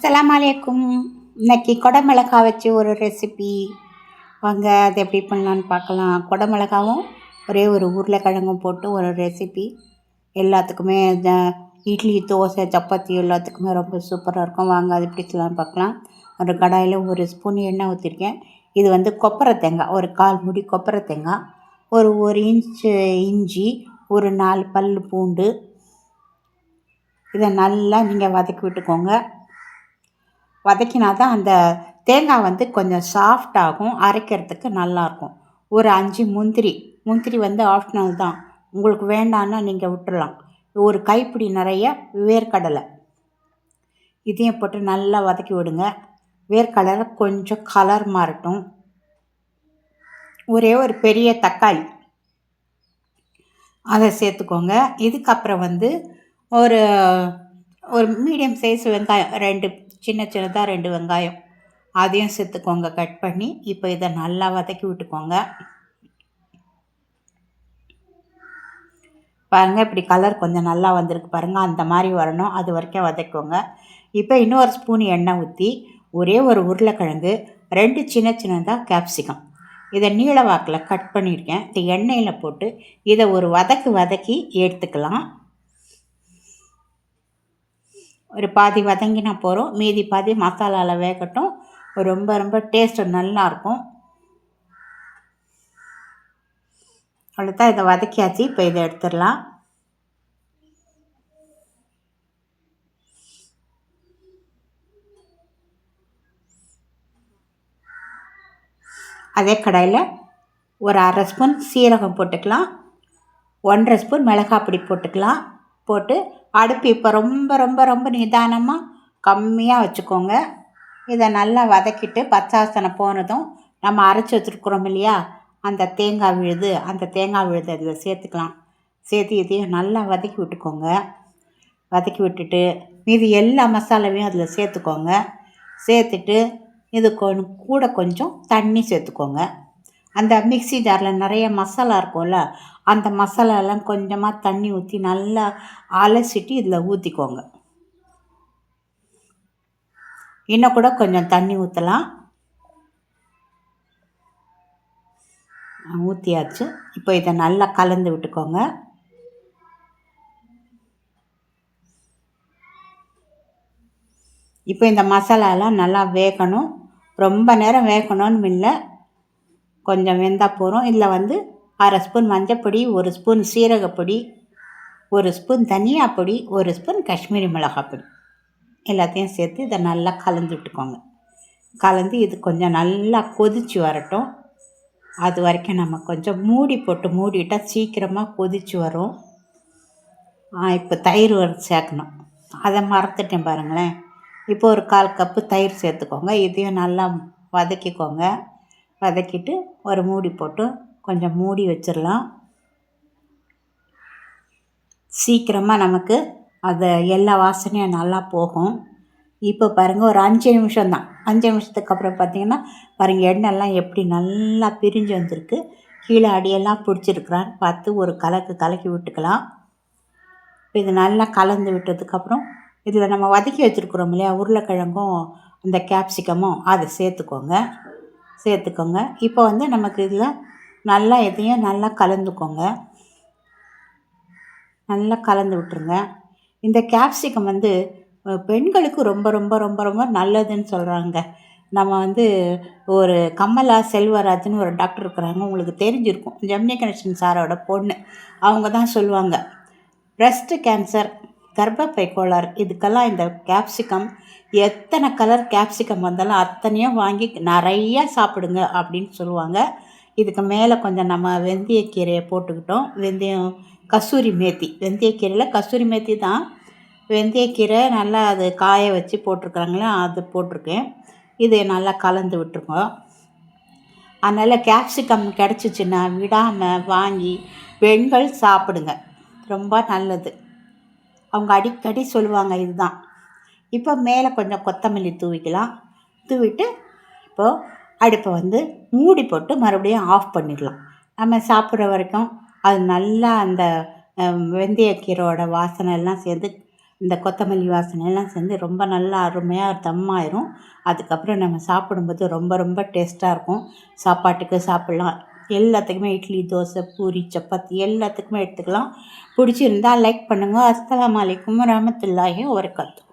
அஸ்ஸலாமு அலைக்கும். இன்னைக்கு குடமிளகா வச்சு ஒரு ரெசிபி. வாங்க அது எப்படி பண்ணலான்னு பார்க்கலாம். குடமிளகாவும் ஒரே ஒரு உருளைக்கிழங்கும் போட்டு ஒரு ரெசிபி. எல்லாத்துக்குமே இட்லி, தோசை, சப்பாத்தி எல்லாத்துக்குமே ரொம்ப சூப்பராக இருக்கும். வாங்க அது எப்படி செய்யலான்னு பார்க்கலாம். ஒரு கடாயில் ஒரு ஸ்பூன் எண்ணெய் ஊற்றிருக்கேன். இது கொப்பரை தேங்காய், ஒரு 1/4 மூடி கொப்பரை தேங்காய், ஒரு இன்ச்சு இஞ்சி, ஒரு 4 பல் பூண்டு. இதை நல்லா நீங்கள் வதக்கி விட்டுக்கோங்க. வதக்கினா தான் அந்த தேங்காய் கொஞ்சம் சாஃப்டாகும், அரைக்கிறதுக்கு நல்லாயிருக்கும். ஒரு 5 முந்திரி ஆப்ஷனல் தான், உங்களுக்கு வேண்டான்னா நீங்கள் விட்டுடலாம். ஒரு கைப்பிடி நிறைய வேர்க்கடலை, இதையும் போட்டு நல்லா வதக்கி விடுங்க. வேர்க்கடலை கொஞ்சம் கலர் மாறட்டும். ஒரே ஒரு பெரிய தக்காளி அதை சேர்த்துக்கோங்க. இதுக்கப்புறம் ஒரு ஒரு மீடியம் சைஸ் வெங்காயம், 2 சின்னதாக 2 வெங்காயம் அதையும் சேர்த்துக்கோங்க கட் பண்ணி. இப்போ இதை நல்லா வதக்கி விட்டுக்கோங்க. பாருங்கள், இப்படி கலர் கொஞ்சம் நல்லா வந்திருக்கு பாருங்கள், அந்த மாதிரி வரணும், அது வரைக்கும் வதக்கிக்கோங்க. இப்போ இன்னொரு ஸ்பூன் எண்ணெய் ஊற்றி ஒரே ஒரு உருளைக்கிழங்கு, 2 சின்னதாக கேப்சிகம், இதை நீள வாக்கில் கட் பண்ணியிருக்கேன். இந்த எண்ணெயில் போட்டு இதை ஒரு வதக்கி எடுத்துக்கலாம். ஒரு பாதி வதங்கினா போகிறோம், மீதி பாதி மசாலாவில் வேகட்டும். ரொம்ப டேஸ்ட்டு நல்லாயிருக்கும். அவ்வளோதான், இதை வதக்கியாச்சு. இப்போ இதை எடுத்துடலாம். அதே கடாயில் ஒரு 1/2 ஸ்பூன் சீரகம் போட்டுக்கலாம், 1/2 ஸ்பூன் மிளகாய் பொடி போட்டுக்கலாம். போட்டு அடுப்பு இப்போ ரொம்ப நிதானமாக கம்மியாக வச்சுக்கோங்க. இதை நல்லா வதக்கிட்டு பச்சை வாசனை போனதும் நம்ம அரைச்சி வச்சுருக்குறோம் இல்லையா, அந்த தேங்காய் விழுது அதில் சேர்த்துக்கலாம். சேர்த்து இதையும் நல்லா வதக்கி விட்டுக்கோங்க. வதக்கி விட்டுட்டு மீதி எல்லா மசாலாவையும் அதில் சேர்த்துக்கோங்க. சேர்த்துட்டு இது கொஞ்சம் தண்ணி சேர்த்துக்கோங்க. அந்த மிக்ஸி ஜாரில் நிறைய மசாலா இருக்கும்ல, அந்த மசாலாலாம் கொஞ்சமாக தண்ணி ஊற்றி நல்லா அலசிட்டு இதில் ஊற்றிக்கோங்க. இன்னும் கூட கொஞ்சம் தண்ணி ஊற்றலாம். ஊற்றியாச்சு. இப்போ இதை நல்லா கலந்து விட்டுக்கோங்க. இப்போ இந்த மசாலாலாம் நல்லா வேகணும். ரொம்ப நேரம் வேகணும்னு இல்லை, கொஞ்சம் வெந்தால் போகிறோம். இதில் 1/2 ஸ்பூன் மஞ்சப்பொடி, 1 ஸ்பூன் சீரகப்பொடி, 1 ஸ்பூன் தனியாப்பொடி, 1 ஸ்பூன் காஷ்மீரி மிளகாய் பொடி எல்லாத்தையும் சேர்த்து இதை நல்லா கலந்து விட்டுக்கோங்க. கலந்து இது கொஞ்சம் நல்லா கொதித்து வரட்டும். அது வரைக்கும் நம்ம கொஞ்சம் மூடிவிட்டால் சீக்கிரமாக கொதித்து வரும். இப்போ தயிர் சேர்க்கணும், அதை மறந்துட்டேன் பாருங்களேன். இப்போ ஒரு 1/4 கப்பு தயிர் சேர்த்துக்கோங்க. இதையும் நல்லா வதக்கிக்கோங்க. வதக்கிட்டு ஒரு மூடி போட்டு கொஞ்சம் மூடி வச்சிடலாம். சீக்கிரமாக நமக்கு அது எல்லா வாசனையும் நல்லா போகும். இப்போ பாருங்கள், ஒரு 5 நிமிஷம் தான். 5 நிமிஷத்துக்கு அப்புறம் பார்த்திங்கன்னா பாருங்கள், எண்ணெய்லாம் எப்படி நல்லா பிரிஞ்சு வந்திருக்கு. கீழே அடியெல்லாம் பிடிச்சிருக்கிறான்னு பார்த்து ஒரு கலக்கி விட்டுக்கலாம். இது நல்லா கலந்து விட்டதுக்கப்புறம் இதில் நம்ம வதக்கி வச்சுருக்குறோம் இல்லையா, உருளைக்கிழங்கும் அந்த கேப்சிகமும் அதை சேர்த்துக்கோங்க. இப்போ நமக்கு இதில் நல்லா எதையும் நல்லா கலந்துக்கோங்க. நல்லா கலந்து விட்டுருங்க. இந்த கேப்சிகம் பெண்களுக்கு ரொம்ப நல்லதுன்னு சொல்கிறாங்க. நம்ம ஒரு கமலா செல்வராஜ்னு ஒரு டாக்டர் இருக்கிறாங்க, உங்களுக்கு தெரிஞ்சிருக்கும், ஜெமினி கணேசன் சாரோட பொண்ணு. அவங்க தான் சொல்லுவாங்க, பிரஸ்ட் கேன்சர், கர்ப்பப்பை கோளாறு இதுக்கெல்லாம் இந்த கேப்சிகம், எத்தனை கலர் கேப்சிகம் வந்தாலும் அத்தனையும் வாங்கி நிறையா சாப்பிடுங்க அப்படின்னு சொல்லுவாங்க. இதுக்கு மேலே கொஞ்சம் நம்ம வெந்தயக்கீரையை போட்டுக்கிட்டோம். கசூரி மேத்தி, வெந்தயக்கீரையில் கசூரி மேத்தி தான், வெந்தயக்கீரை நல்லா அது காய வச்சு போட்டிருக்குறாங்களே, அது போட்டிருக்கேன். இது நல்லா கலந்து விட்டுருக்கோம். அதனால் கேப்சிகம் கிடச்சிச்சின்னா விடாமல் வாங்கி பெண்கள் சாப்பிடுங்க, ரொம்ப நல்லது. அவங்க அடிக்கடி சொல்லுவாங்க இதுதான். இப்போ மேலே கொஞ்சம் கொத்தமல்லி தூவிக்கலாம். தூவிட்டு இப்போது அடுப்பை மூடி போட்டு மறுபடியும் ஆஃப் பண்ணிடலாம். நம்ம சாப்பிட்ற வரைக்கும் அது நல்லா அந்த வெந்தயக்கீரோட வாசனை எல்லாம் சேர்ந்து இந்த கொத்தமல்லி வாசனை எல்லாம் சேர்ந்து ரொம்ப நல்லா அருமையாக தம்மாயிரும். அதுக்கப்புறம் நம்ம சாப்பிடும்போது ரொம்ப ரொம்ப டேஸ்ட்டாக இருக்கும். சாப்பாட்டுக்கு சாப்பிட்லாம். எல்லாத்துக்குமே இட்லி, தோசை, பூரி, சப்பாத்தி எல்லாத்துக்குமே எடுத்துக்கலாம். பிடிச்சிருந்தா லைக் பண்ணுங்க. அஸ்ஸலாமு அலைக்கும் வரஹ்மத்துல்லாஹி வபரகாத்துஹு.